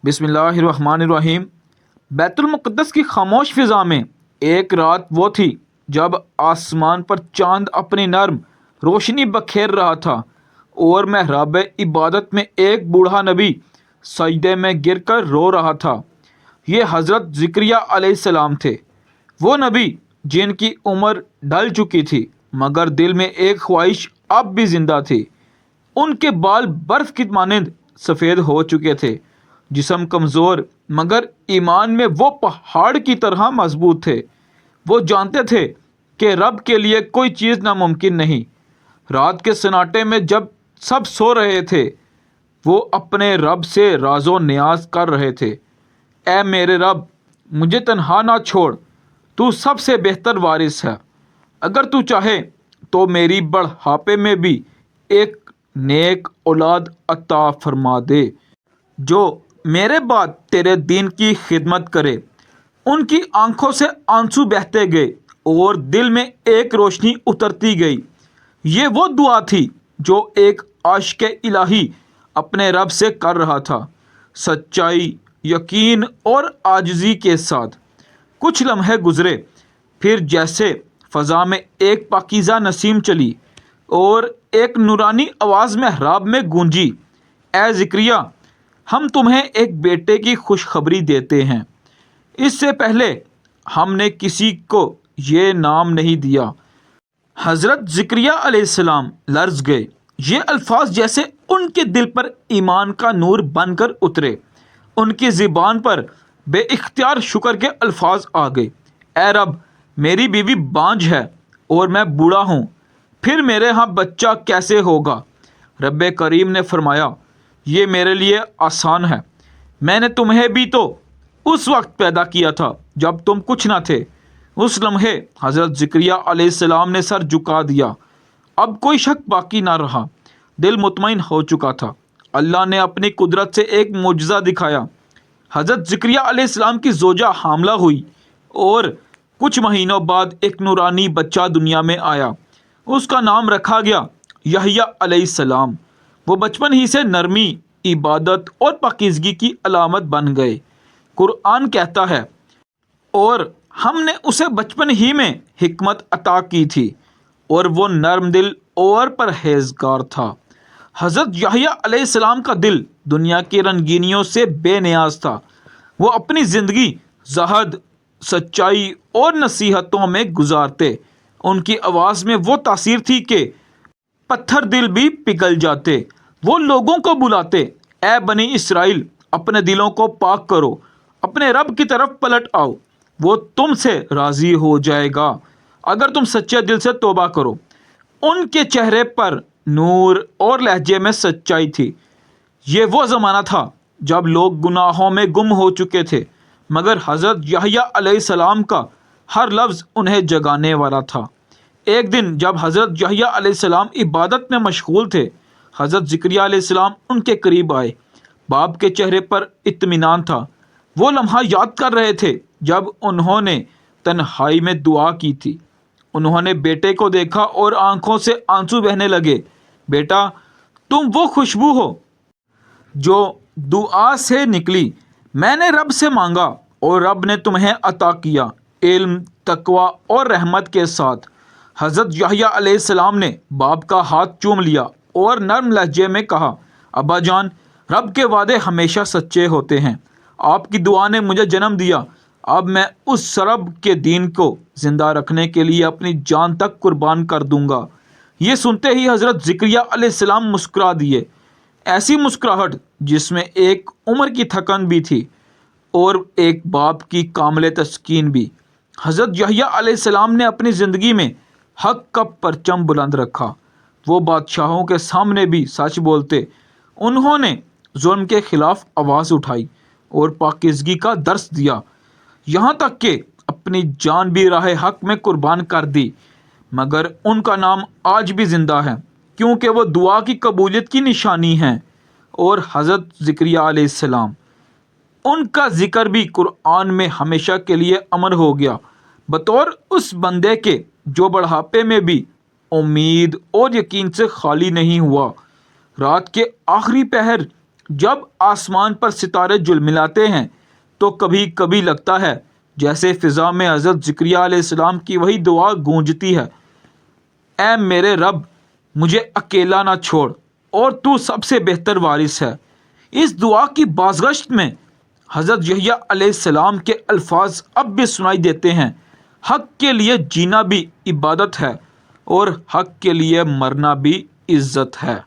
بسم اللہ الرحمن الرحیم۔ بیت المقدس کی خاموش فضا میں ایک رات وہ تھی جب آسمان پر چاند اپنی نرم روشنی بکھیر رہا تھا اور محراب عبادت میں ایک بوڑھا نبی سجدے میں گر کر رو رہا تھا۔ یہ حضرت زکریا علیہ السلام تھے، وہ نبی جن کی عمر ڈھل چکی تھی مگر دل میں ایک خواہش اب بھی زندہ تھی۔ ان کے بال برف کی مانند سفید ہو چکے تھے، جسم کمزور مگر ایمان میں وہ پہاڑ کی طرح مضبوط تھے۔ وہ جانتے تھے کہ رب کے لیے کوئی چیز ناممکن نہیں۔ رات کے سناٹے میں جب سب سو رہے تھے، وہ اپنے رب سے راز و نیاز کر رہے تھے۔ اے میرے رب، مجھے تنہا نہ چھوڑ، تو سب سے بہتر وارث ہے۔ اگر تو چاہے تو میری بڑھاپے میں بھی ایک نیک اولاد عطا فرما دے جو میرے بعد تیرے دین کی خدمت کرے۔ ان کی آنکھوں سے آنسو بہتے گئے اور دل میں ایک روشنی اترتی گئی۔ یہ وہ دعا تھی جو ایک عاشق الہی اپنے رب سے کر رہا تھا، سچائی، یقین اور عاجزی کے ساتھ۔ کچھ لمحے گزرے، پھر جیسے فضا میں ایک پاکیزہ نسیم چلی اور ایک نورانی آواز محراب میں گونجی، اے زکریا، ہم تمہیں ایک بیٹے کی خوشخبری دیتے ہیں۔ اس سے پہلے ہم نے کسی کو یہ نام نہیں دیا۔ حضرت زکریا علیہ السلام لرز گئے۔ یہ الفاظ جیسے ان کے دل پر ایمان کا نور بن کر اترے۔ ان کی زبان پر بے اختیار شکر کے الفاظ آ گئے۔ اے رب، میری بیوی بانجھ ہے اور میں بوڑھا ہوں، پھر میرے ہاں بچہ کیسے ہوگا؟ رب کریم نے فرمایا، یہ میرے لیے آسان ہے۔ میں نے تمہیں بھی تو اس وقت پیدا کیا تھا جب تم کچھ نہ تھے۔ اس لمحے حضرت زکریا علیہ السلام نے سر جھکا دیا۔ اب کوئی شک باقی نہ رہا، دل مطمئن ہو چکا تھا۔ اللہ نے اپنی قدرت سے ایک معجزہ دکھایا۔ حضرت زکریا علیہ السلام کی زوجہ حاملہ ہوئی اور کچھ مہینوں بعد ایک نورانی بچہ دنیا میں آیا۔ اس کا نام رکھا گیا یحییٰ علیہ السلام۔ وہ بچپن ہی سے نرمی، عبادت اور پاکیزگی کی علامت بن گئے۔ قرآن کہتا ہے، اور ہم نے اسے بچپن ہی میں حکمت عطا کی تھی اور وہ نرم دل اور پرہیزگار تھا۔ حضرت یحییٰ علیہ السلام کا دل دنیا کی رنگینیوں سے بے نیاز تھا۔ وہ اپنی زندگی زہد، سچائی اور نصیحتوں میں گزارتے۔ ان کی آواز میں وہ تاثیر تھی کہ پتھر دل بھی پگھل جاتے۔ وہ لوگوں کو بلاتے، اے بنی اسرائیل، اپنے دلوں کو پاک کرو، اپنے رب کی طرف پلٹ آؤ، وہ تم سے راضی ہو جائے گا اگر تم سچے دل سے توبہ کرو۔ ان کے چہرے پر نور اور لہجے میں سچائی تھی۔ یہ وہ زمانہ تھا جب لوگ گناہوں میں گم ہو چکے تھے، مگر حضرت یحییٰ علیہ السلام کا ہر لفظ انہیں جگانے والا تھا۔ ایک دن جب حضرت یحییٰ علیہ السلام عبادت میں مشغول تھے، حضرت زکریا علیہ السلام ان کے قریب آئے۔ باپ کے چہرے پر اطمینان تھا۔ وہ لمحہ یاد کر رہے تھے جب انہوں نے تنہائی میں دعا کی تھی۔ انہوں نے بیٹے کو دیکھا اور آنکھوں سے آنسو بہنے لگے۔ بیٹا، تم وہ خوشبو ہو جو دعا سے نکلی۔ میں نے رب سے مانگا اور رب نے تمہیں عطا کیا، علم، تقوی اور رحمت کے ساتھ۔ حضرت یحییٰ علیہ السلام نے باپ کا ہاتھ چوم لیا اور نرم لہجے میں کہا، ابا جان، رب کے وعدے ہمیشہ سچے ہوتے ہیں۔ آپ کی دعا نے مجھے جنم دیا۔ اب میں اس رب کے دین کو زندہ رکھنے کے لیے اپنی جان تک قربان کر دوں گا۔ یہ سنتے ہی حضرت زکریا علیہ السلام مسکرا دیے، ایسی مسکراہٹ جس میں ایک عمر کی تھکن بھی تھی اور ایک باپ کی کامل تسکین بھی۔ حضرت یحییٰ علیہ السلام نے اپنی زندگی میں حق کا پرچم بلند رکھا۔ وہ بادشاہوں کے سامنے بھی سچ بولتے۔ انہوں نے ظلم کے خلاف آواز اٹھائی اور پاکیزگی کا درس دیا، یہاں تک کہ اپنی جان بھی راہ حق میں قربان کر دی۔ مگر ان کا نام آج بھی زندہ ہے کیونکہ وہ دعا کی قبولیت کی نشانی ہیں۔ اور حضرت زکریا علیہ السلام، ان کا ذکر بھی قرآن میں ہمیشہ کے لیے امر ہو گیا، بطور اس بندے کے جو بڑھاپے میں بھی امید اور یقین سے خالی نہیں ہوا۔ رات کے آخری پہر جب آسمان پر ستارے جھلملاتے ہیں تو کبھی کبھی لگتا ہے جیسے فضا میں حضرت زکریا علیہ السلام کی وہی دعا گونجتی ہے، اے میرے رب، مجھے اکیلا نہ چھوڑ، اور تو سب سے بہتر وارث ہے۔ اس دعا کی بازگشت میں حضرت یحییٰ علیہ السلام کے الفاظ اب بھی سنائی دیتے ہیں، حق کے لیے جینا بھی عبادت ہے اور حق کے لیے مرنا بھی عزت ہے۔